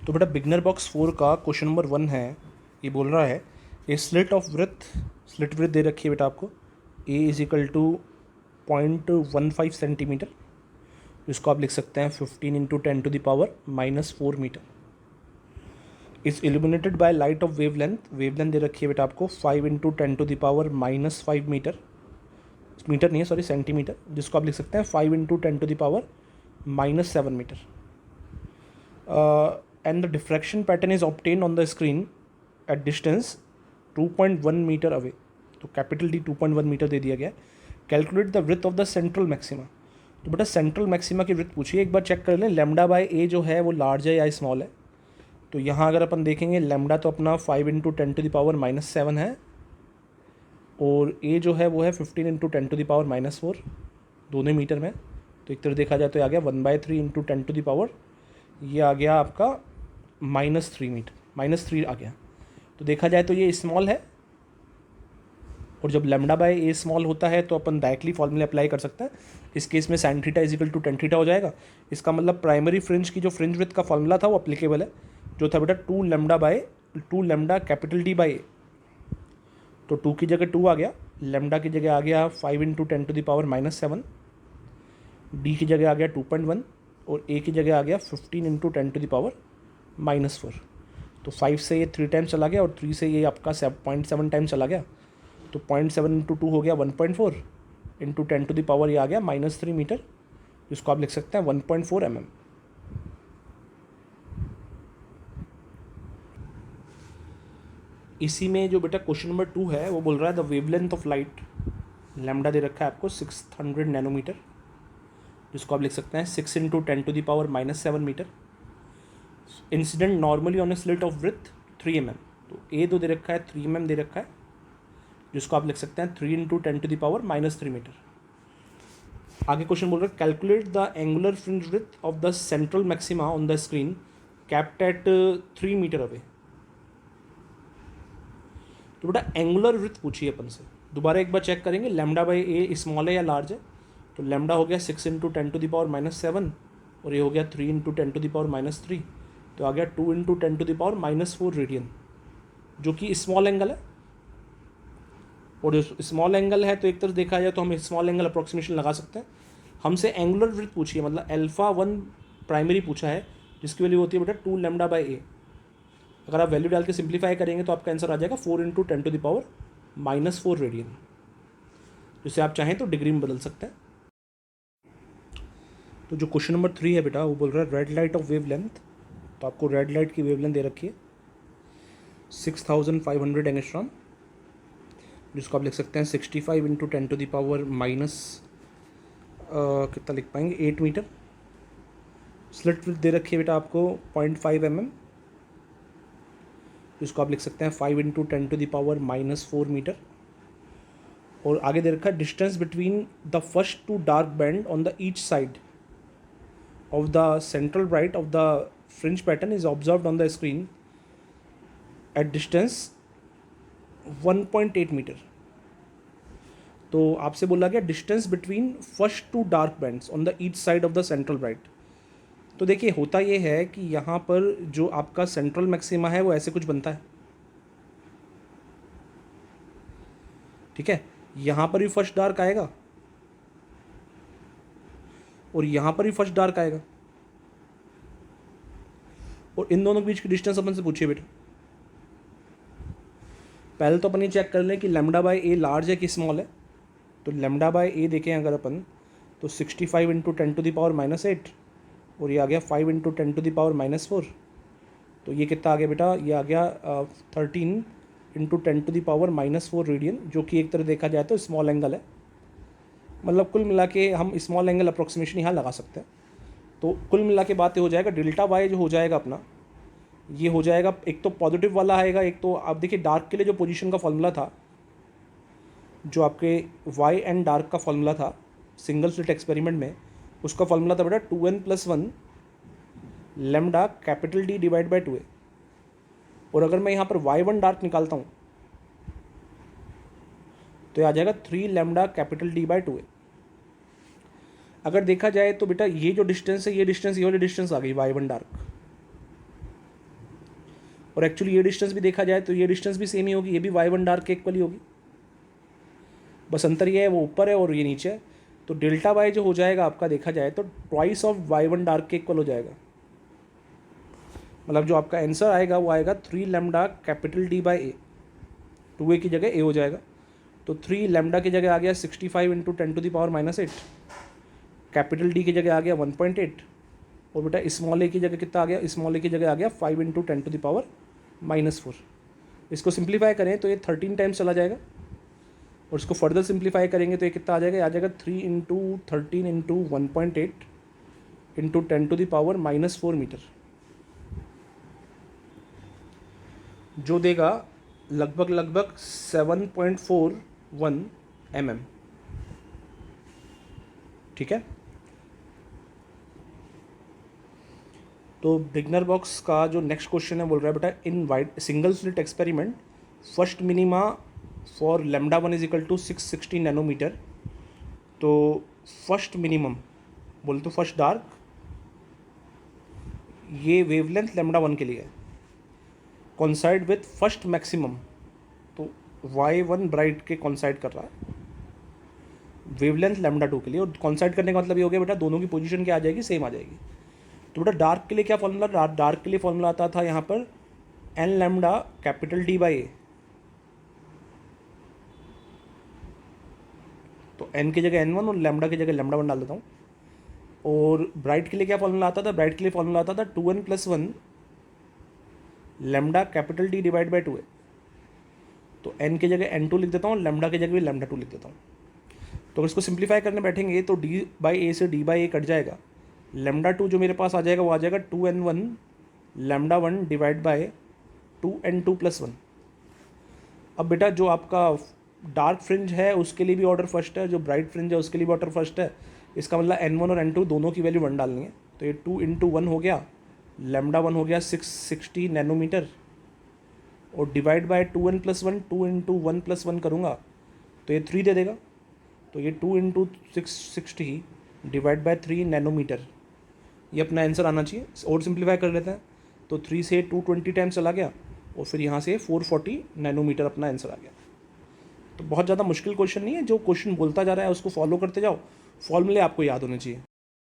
तो बेटा beginner box 4 का क्वेश्चन नंबर 1 है। ये बोल रहा है ए स्लिट विथ दे रखी है बेटा आपको। A is equal to 0.15 centimetre, जिसको आप लिख सकते हैं 15 into 10⁻⁻4 metre. Is illuminated by light of wavelength दे रखी है बेटा आपको 5 इंटू 10⁻⁻5 मीटर। मीटर नहीं है, सॉरी, सेंटीमीटर, जिसको आप लिख सकते हैं 5 into 10⁻⁻7 metre. And the diffraction pattern is obtain on the screen at distance 2.1 metre away. तो कैपिटल डी 2.1 मीटर दे दिया गया है। Calculate the width of the central maxima. तो बेटा सेंट्रल मैक्सिमा की विड्थ पूछिए, एक बार चेक कर लें लैम्डा बाय ए जो है वो लार्ज है या स्मॉल है। तो यहाँ अगर अपन देखेंगे लैम्डा तो अपना 5 इंटू 10⁻⁻7 है, और ए जो है वो है 15 इंटू 10⁻⁻4, दोनों मीटर में। तो एक तरह देखा जाए तो आ गया 1/3 इंटू 10⁻, ये आ गया आपका -3 मीटर, -3 आ गया। तो देखा जाए तो ये स्मॉल है, और जब लैम्डा बाय ए स्मॉल होता है तो अपन डायरेक्टली फॉर्मूले अप्लाई कर सकते हैं। इस केस में sin theta is equal to tan theta हो जाएगा। इसका मतलब प्राइमरी फ्रिंज की जो फ्रिंज विड्थ का फॉर्मूला था वो अप्लीकेबल है, जो था बेटा 2 lambda capital D by a. तो 2 की जगह 2 आ गया, लैम्डा की जगह आ गया 5 इंटू 10⁻⁻7, डी की जगह आ गया 2.1, और ए की जगह आ गया 15 इंटू 10⁻⁻4। तो 5 से ये 3 टाइम्स चला गया, और 3 से ये आपका 0.7 टाइम्स चला गया। तो 0.7 इंटू 2 हो गया 1.4 इंटू 10⁻, ये आ गया -3 मीटर, जिसको आप लिख सकते हैं 1.4 mm। इसी में जो बेटा क्वेश्चन नंबर 2 है वो बोल रहा है the wavelength of light, lambda दे रखा है आपको 600 नैनोमीटर, जिसको आप लिख सकते हैं 6 into 10⁻⁻7 metre. Incident normally on a slit of width 3 mm। तो ए दो दे रखा है 3 mm दे रखा है, जिसको आप लिख सकते हैं 3 इंटू 10⁻⁻3 मीटर। आगे क्वेश्चन बोल रहा है calculate the angular fringe width of the central maxima on the screen kept at 3 metre away. तो बेटा एंगुलर विड्थ पूछिए अपन से, दोबारा एक बार चेक करेंगे लैम्डा बाई ए स्मॉल है या लार्ज है। तो लैम्डा हो गया 6 इंटू 10⁻⁻7, और ये हो गया 3 इंटू 10⁻3, तो आ गया 2 इंटू 10⁻4 रेडियन, जो कि स्मॉल एंगल है। और स्मॉल एंगल है तो एक तरफ देखा जाए तो हम स्मॉल एंगल अप्रोक्सीमेशन लगा सकते हैं। हमसे एंगुलर विड्थ पूछिए, मतलब α1 प्राइमरी पूछा है, जिसकी वैल्यू होती है बेटा 2 लैम्डा बाई ए। अगर आप वैल्यू डाल के सिंप्लीफाई करेंगे तो आपका आंसर आ जाएगा 4 इंटू 10⁻⁻4 रेडियन, जिसे आप चाहें तो डिग्री में बदल सकते हैं। तो जो क्वेश्चन नंबर 3 है बेटा वो बोल रहा है रेड लाइट ऑफ वेवलेंथ। तो आपको रेड लाइट की वेवलेंथ दे रखी है 6500 एंगस्ट्रॉम, जिसको आप लिख सकते हैं 65 इंटू 10⁻⁻, कितना लिख पाएंगे, 8 मीटर। स्लिट विड्थ दे रखी है बेटा आपको 0.5 mm, जिसको आप लिख सकते हैं 5 इंटू 10⁻⁻4 मीटर। और आगे दे रखा है distance between the first two dark band on the each side of the central bright of the fringe pattern is observed on the screen at distance 1.8 metre. तो आपसे बोला गया distance between first two dark bands on the each side of the central bright. तो देखिए होता ये है कि यहाँ पर जो आपका सेंट्रल मैक्सिमा है वो ऐसे कुछ बनता है, ठीक है। यहाँ पर भी फर्स्ट डार्क आएगा, और यहाँ पर भी फर्स्ट डार्क आएगा, और इन दोनों के बीच की डिस्टेंस अपन से पूछिए बेटा। पहले तो अपन ये चेक कर लें कि लैम्डा बाय ए लार्ज है कि स्मॉल है। तो लैम्डा बाय ए देखें अगर अपन, तो 65 इंटू 10⁻⁻8, और ये आ गया 5 इंटू 10⁻⁻4। तो ये कितना आ गया बेटा, ये आ गया 13 इंटू 10⁻⁻4 रेडियन, जो कि एक तरह देखा जाए तो स्मॉल एंगल है। मतलब कुल मिला के हम स्मॉल एंगल अप्रोक्सीमेशन यहाँ लगा सकते हैं। तो कुल मिला के बात ये हो जाएगा डेल्टा वाई जो हो जाएगा अपना, ये हो जाएगा, एक तो पॉजिटिव वाला आएगा, एक तो आप देखिए डार्क के लिए जो पोजीशन का फॉर्मूला था, जो आपके वाई एंड डार्क का फॉर्मूला था सिंगल स्लिट एक्सपेरिमेंट में, उसका फॉर्मूला था बेटा 2n+1 lambda capital D divide by 2a। और अगर मैं यहाँ पर y1 डार्क निकालता हूँ तो ये आ जाएगा 3 lambda capital D by 2a। अगर देखा जाए तो बेटा ये जो डिस्टेंस है, ये डिस्टेंस, ये वाली डिस्टेंस आ गई y1 डार्क, और एक्चुअली ये डिस्टेंस भी देखा जाए तो ये डिस्टेंस भी सेम ही होगी, ये भी y1 डार्क के इक्वल ही होगी, बस अंतर ये है वो ऊपर है और ये नीचे है। तो डेल्टा वाई जो हो जाएगा आपका देखा जाए तो ट्वाइस ऑफ y1 डार्क के इक्वल हो जाएगा। मतलब जो आपका आंसर आएगा वो आएगा 3 lambda capital D by A, 2a की जगह a हो जाएगा। तो 3 लैम्डा की जगह आ गया 65 इंटू 10⁻⁻8, कैपिटल D की जगह आ गया 1.8, और बेटा स्मॉल a की जगह कितना आ गया, स्मॉल a की जगह आ गया 5 इंटू 10⁻⁻4। इसको सिंप्लीफाई करें तो ये 13 टाइम्स चला जाएगा, और इसको फर्दर सिंप्लीफाई करेंगे तो ये कितना आ जाएगा 3 इंटू 13 इंटू 1.8 इंटू 10⁻⁻4 मीटर, जो देगा लगभग 7.41 mm। ठीक है, तो बिगनर बॉक्स का जो नेक्स्ट क्वेश्चन है बोल रहा है बेटा in wide single slit experiment first minima for lambda 1 is equal to 660 nanometre. तो फर्स्ट मिनिमम बोले तो फर्स्ट डार्क, ये वेवलेंथ लैम्डा 1 के लिए है, कॉन्साइड विथ फर्स्ट मैक्सिमम, तो y1 ब्राइट के कॉन्साइड कर रहा है वेवलेंथ लैम्डा 2 के लिए, और कॉन्साइड करने का मतलब ये हो गया बेटा दोनों की पोजीशन क्या आ जाएगी, सेम आ जाएगी। तो बेटा डार्क के लिए क्या फॉर्मूला, डार्क के लिए फॉर्मूला आता था यहाँ पर n lambda capital D by a, तो n की जगह n1 और लैम्डा की जगह लैम्डा 1 डाल देता हूँ। और ब्राइट के लिए क्या फॉर्मूला आता था, ब्राइट के लिए फॉर्मूला आता था 2n+1 lambda capital D divide by 2a, तो n की जगह n2 लिख देता हूँ, लैम्डा की जगह भी लैम्डा 2 लिख देता हूँ। तो अगर इसको सिंप्लीफाई करने बैठेंगे तो d बाई ए से d बाई ए कट जाएगा, लैम्डा 2 जो मेरे पास आ जाएगा वो आ जाएगा 2n1 lambda 1 divide by 2n2+1। अब बेटा जो आपका डार्क फ्रिंज है उसके लिए भी ऑर्डर फर्स्ट है, जो ब्राइट फ्रिंज है उसके लिए भी ऑर्डर फर्स्ट है, इसका मतलब n1 और n2 दोनों की वैल्यू 1 डालनी है। तो ये 2 इंटू 1 हो गया, लैम्डा 1 हो गया 660 नैनोमीटर, और डिवाइड बाय 2n+1, 2 इंटू 1+1 करूँगा तो ये 3 दे देगा, तो ये 2 इंटू 660 डिवाइड बाय 3 नैनोमीटर, ये अपना आंसर आना चाहिए। और सिंप्लीफाई कर लेते हैं, तो 3 से 220 टाइम्स चला गया, और फिर यहाँ से 440 नैनोमीटर अपना आंसर आ गया। तो बहुत ज़्यादा मुश्किल क्वेश्चन नहीं है, जो क्वेश्चन बोलता जा रहा है उसको फॉलो करते जाओ, फॉर्मूले आपको याद होने चाहिए।